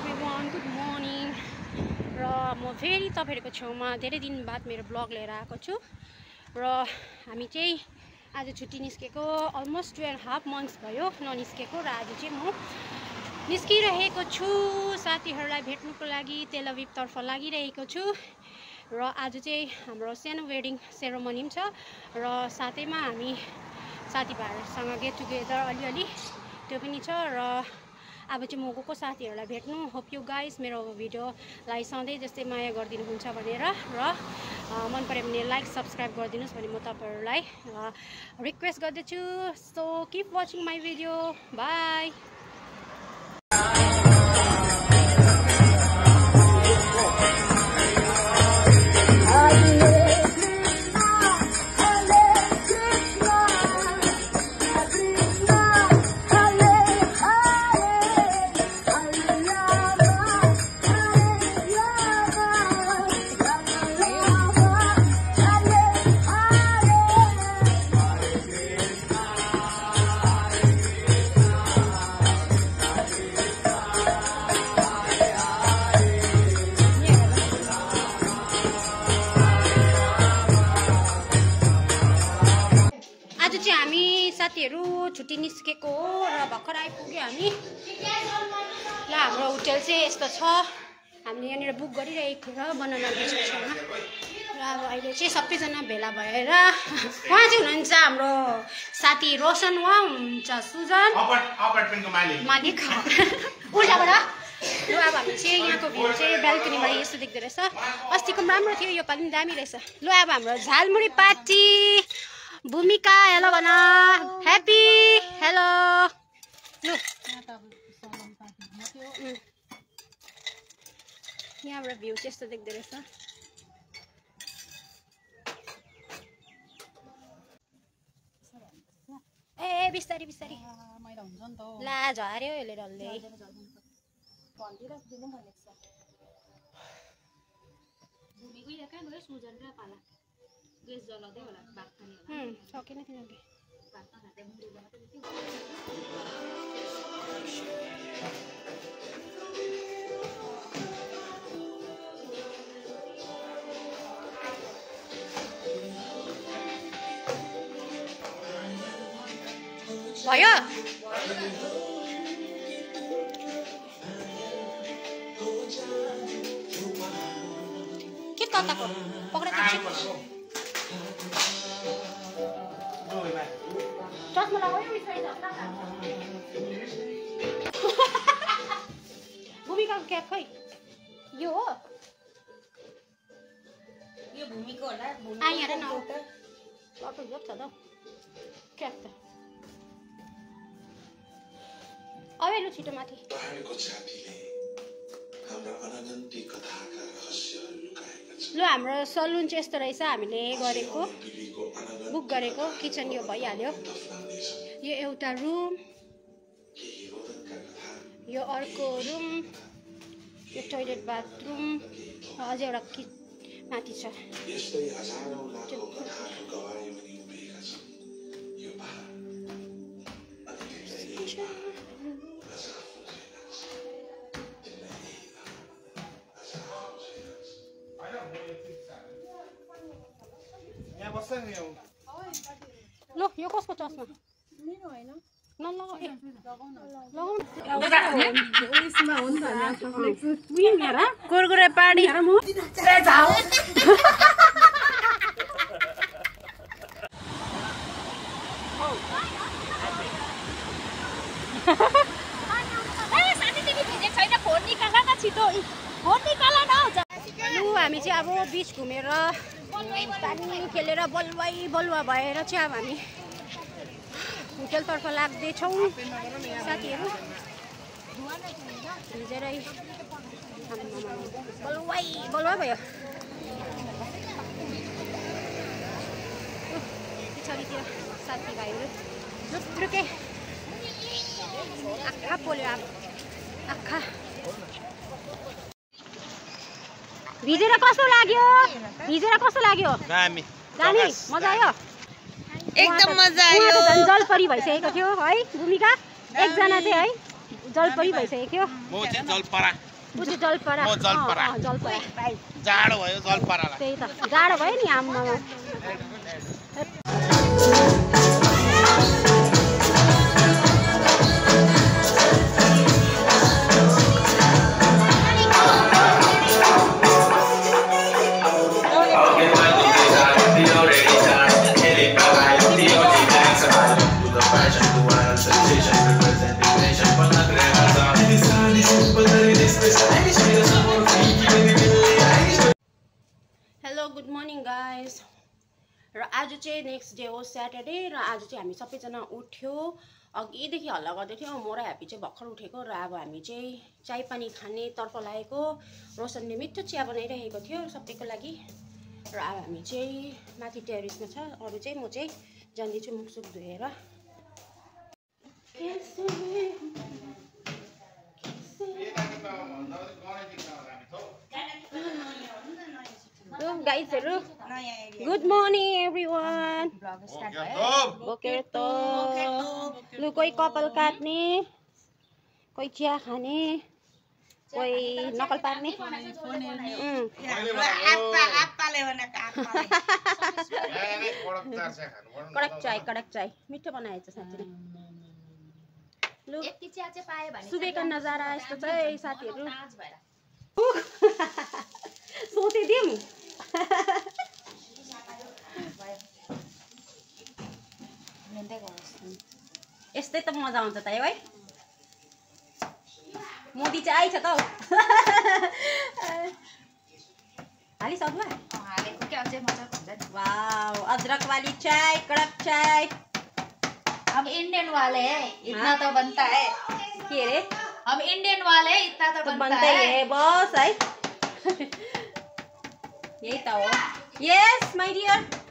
Everyone, good morning. र म फेरि तपाईहरुको छेउमा धेरै दिन बाद मेरो ब्लग लिएर आएको छु। र हामी चाहिँ आज छुट्टी निस्केको अलमोस्ट 2.5 मन्थ्स भयो ननिस्केको। र आज चाहिँ म निस्किरहेको छु साथीहरूलाई भेट्नुको लागि तेल अभिव तर्फ लागिरहेको छु। र आज चाहिँ हाम्रो सानो वेडिङ सेरोमनी पनि छ र साथैमा हामी साथीभाइहरूसँग गेट टुगेदर अलिअलि त्यो पनि छ। र अब चाहिँ म गएको साथीहरूलाई भेट्नु। होप यु गाइस मेरो भिडियोलाई सधैँ जस्तै माया गरिदिनुहुन्छ भनेर र मन पर्यो भने लाइक सब्सक्राइब गरिदिनुहोस् भने म तपाईहरुलाई रिक्वेस्ट गर्दछु। So keep watching my video. By. हामी साथीहरू छुट्टी निस्केको हो र भर्खर आइपुग्यो हामी। ल हाम्रो होटल चाहिँ यस्तो छ। हामीले यहाँनिर बुक गरिरहेको थियो बनाना बिचको छेउमा। र अब अहिले चाहिँ सबैजना भेला भएर उहाँ चाहिँ हुनुहुन्छ हाम्रो साथी रोशन, उहाँ हुनुहुन्छ सुजन मालिक उल्टाबाट। ल अब हामी चाहिँ यहाँको भ्यू चाहिँ बेल्कनीबाट यस्तो देख्दो रहेछ। अस्तिको पनि राम्रो थियो, योपालि पनि दामी रहेछ। ल अब हाम्रो झालमुरी पार्टी भूमिका हेलो भन। Happy hello. लु यहाँबाट भ्यू चाहिँ यस्तो देख्दो रहेछ। ए बिस्तारी बिस्तारी ला झर्यो यसले डल्लै। सकिन तिनीहरूले। भयो के तताको पक्रा चस्मा लगायो भूमिकाको क्याप खै यो हो। यो भूमिको होला। हेर न लटो जोप छ त क्याप त। अबे लु छिटो माथि। ल हाम्रो सलुन चाहिँ यस्तो रहेछ। हामीले गरेको बुक गरेको किचन यो भइहाल्यो। यो एउटा रुम, यो अर्को रुम, यो टोइलेट बाथरुम, अझै एउटा माथि छ। ल यो कसको चस्मा? मेरो हैन। नलगाऊ ए लगाऊ कुरकुरे पाडी हामी चाहिँ अब बिच घुमेर पानी खेलेर बलुवा भएर चाहिँ अब हामी होटलतर्फ लाग्दैछौँ साथीहरू। भिजेरै बलुवा भयो। पछाडितिर साथीभाइहरू जुत्रुके आँखा पोल्यो। अब आँखा भिजेर कस्तो लाग्यो? दामी मजा आयो। एकदम मजा आयो। जलपरी भइसकेको थियो है भूमिका। एकजना चाहिँ है जलपरी भइसकेको थियो। म चाहिँ जलपरा। उची जलपरा जलपरा जाडो भयो जलपरालाई त्यही त जाडो भयो नि आम्मा गुड मर्निङ गाइज र आज चाहिँ नेक्स्ट डे हो स्याटरडे र आज चाहिँ हामी सबैजना उठ्यो अघिदेखि हल्ला गर्दै थियो म र ह्याप्पी चाहिँ भर्खर उठेको र अब हामी चाहिँ चाय पानी खाने तर्फ लागेको रोशनले मिठो चिया बनाइरहेको थियो सबैको लागि र अब हामी चाहिँ माथि टेरेसमा छ अरू चाहिँ म चाहिँ जाँदैछु मुखसुख धोएर गाइजहरु गुड मर्निङ एभ्रिवान बोकेर त लु कोही कपाल काट्ने कोही चिया खाने कोही नकल पार्ने कडक चाय मिठो बनाएछ साँच्चै लु सुबेका नजारा यस्तो छ है साथीहरु सोधिदिउँ यस्तै त मजा आउँछ त है मोदी चाहिँ आइछ त हालिसक्नु वाओ अदरक वाली चाय कड़क चाय हम इंडियन वाले हैं इतना तो बनता है के रे हम इंडियन वाले हैं इतना तो बनता है बस है यही त हो यस माय डियर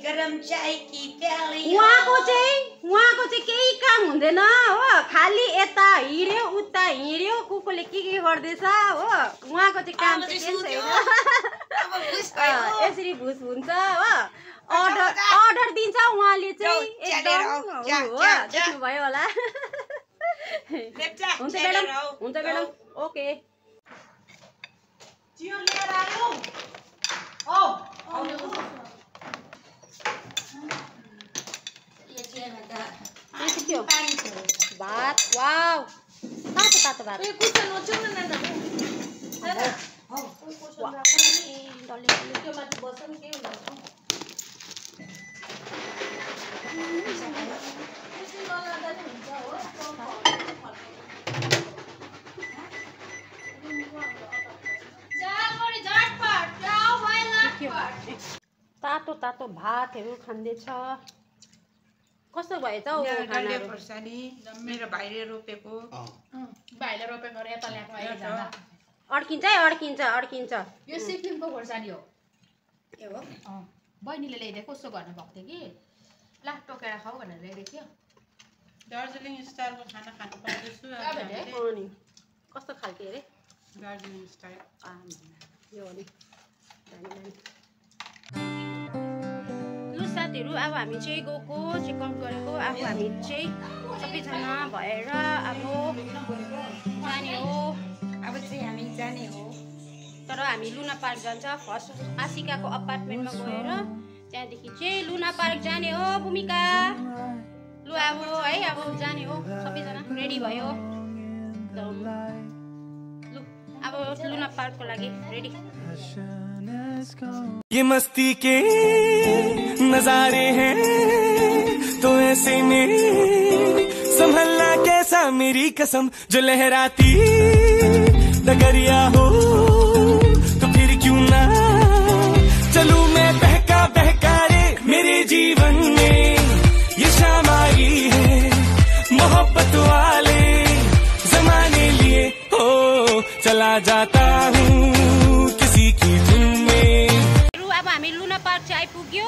गरम चाय की प्याली उहाँको चाहिँ केही काम हुँदैन हो खाली यता हिड्यो उता हिड्यो कुकुरले के गर्दैछ हो उहाँको चाहिँ काम चाहिँ छैन यसरी भुस हुन्छ हो अर्डर दिन्छ उहाँले चाहिँ एकदम हो देख्नु भयो होला हुन्छ म्याडम ओके भात वाव तातो भात तातो भातहरू खाँदैछ कस्तो भयो त मेरो भाइले रोपेको अड्किन्छ यो सिक्किमको खोर्सानी हो बहिनीले ल्याइदिएको कस्तो गर्नु भएको थियो कि ला टोकेर खाऊ भनेर ल्याइदिएको थियो दार्जिलिङ स्टाइलको खाना खानु पाउँदैछु कस्तो खालके अरे दार्जिलिङ स्टाइल यो हो नि साथीहरु अब हामी चाहिँ गएको चेकआउट गरेको अब हामी चाहिँ सबैजना भएर अब जाने हो तर हामी लुना पार्क जान्छ फर्स्ट आशिकाको अपार्टमेन्टमा गएर त्यहाँदेखि चाहिँ लुना पार्क जाने हो भूमिका लु अब है अब जाने हो सबैजना रेडी भयो लु अब लुना पार्कको लागि रेडी ये मस्ती के नजारे हैं तो ऐसे में संभलना कैसा मेरी कसम जो लहराती डगरिया हो तो फिर क्यों ना चलूं मैं बहका रे मेरे जीवन में ये शाम आई है मोहब्बत वाले जमाने लिए हो चला जाता हूँ किसी की धुन में अब हामी लुना पार्क चाहिँ आइपुग्यो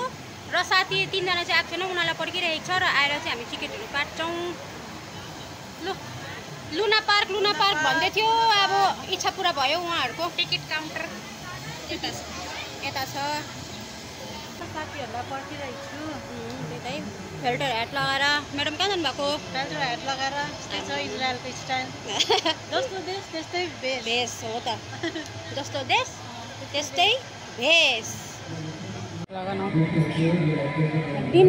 र साथी 3 जना चाहिँ आएको छैन उनीहरूलाई पर्खिरहेको छ र आएर चाहिँ हामी टिकटहरू काट्छौँ लु लुना पार्क भन्दै थियो अब इच्छा पुरा भयो उहाँहरूको टिकट काउन्टर यता छ साथीहरूलाई पर्खिरहेको छु त्यतै फिल्टर ह्याट लगाएर म्याडम कहाँ जानुभएको फिल्टर ह्याट लगाएर त्यस्तै छ इजरायलको स्टाइल जस्तो देश त्यस्तै भेष भेष हो त जस्तो देश त्यस्तै भेष दिन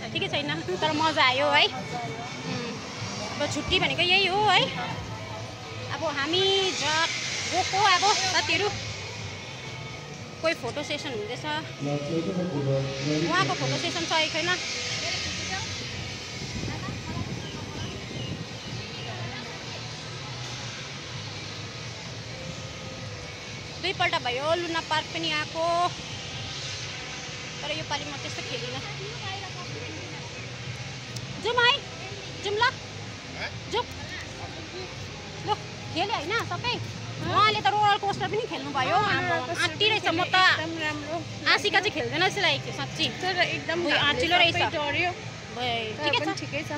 ठिकै छैन तर मजा आयो है अब छुट्टी भनेको यही हो है अब हामी गएको अब साथीहरू कोही फोटो सेसन हुँदैछ उहाँको फोटो सेसन सकेको छैन दुईपल्ट भयो लुना पार्क पनि आएको तर यो पालि म त्यस्तो खेलिनँ जाउँ है जाउँ ल जाउँ ल खेल्यो होइन सबै उहाँले त रोलर कोस्टर पनि खेल्नुभयो आँटी रहेछ म त आशिका चाहिँ खेल्दैन जस्तो लागेको थियो साँच्ची तर एकदम आँटिलो रहेछ ठिकै छ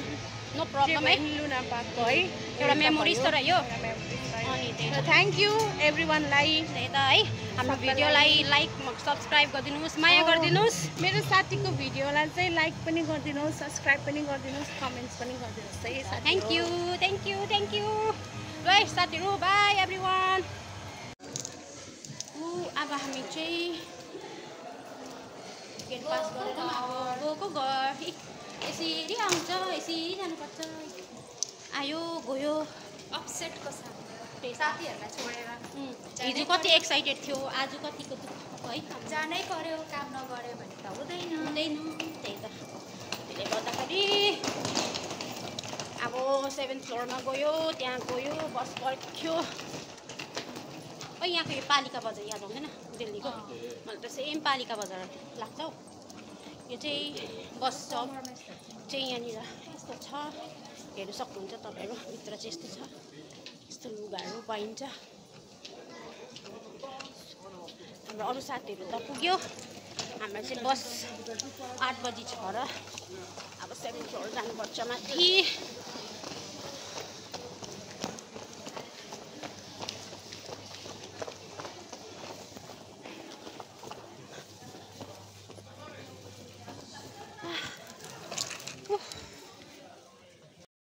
नो प्रब्लम है लुना पार्कको है एउटा मेमोरिज त रह्यो अनि त्यही थ्याङ्क यू एभ्रिवानलाई त्यही त है हाम्रो भिडियोलाई लाइक सब्सक्राइब गरिदिनुहोस् माया गरिदिनुहोस् मेरो साथीको भिडियोलाई चाहिँ लाइक पनि गरिदिनुहोस् सब्सक्राइब पनि गरिदिनुहोस् कमेन्ट्स पनि गरिदिनुहोस् है थ्याङ्क यू थ्याङ्क यू ल साथीहरू बाई एभ्रिवान अब हामी चाहिँ गेट पास गरेर अब गएको घर यसरी आउँछ यसरी जानुपर्छ आयो गयो अपसेटको साथ साथीहरूलाई छोडेर हिजो कति एक्साइटेड थियो आज कतिको दुःख है जानै पर्यो काम नगर्यो भने त हुँदैन त्यही त त्यसले गर्दाखेरि अब 7th फ्लोरमा गयो त्यहाँ गयो बस पर्ख्यो यहाँको यो पालिका बजार याद आउँदैन दिल्लीको मलाई त सेम पालिका बजार लाग्छ हौ यो चाहिँ बस स्टप चाहिँ यहाँनिर यस्तो छ हेर्नु सक्नुहुन्छ तपाईँहरू भित्र चाहिँ यस्तो छ यस्तो लुगाहरू पाइन्छ हाम्रो अरू साथीहरू त पुग्यो हाम्रो चाहिँ बस 8 बजी छ र अब 7th फ्लोर जानुपर्छ माथि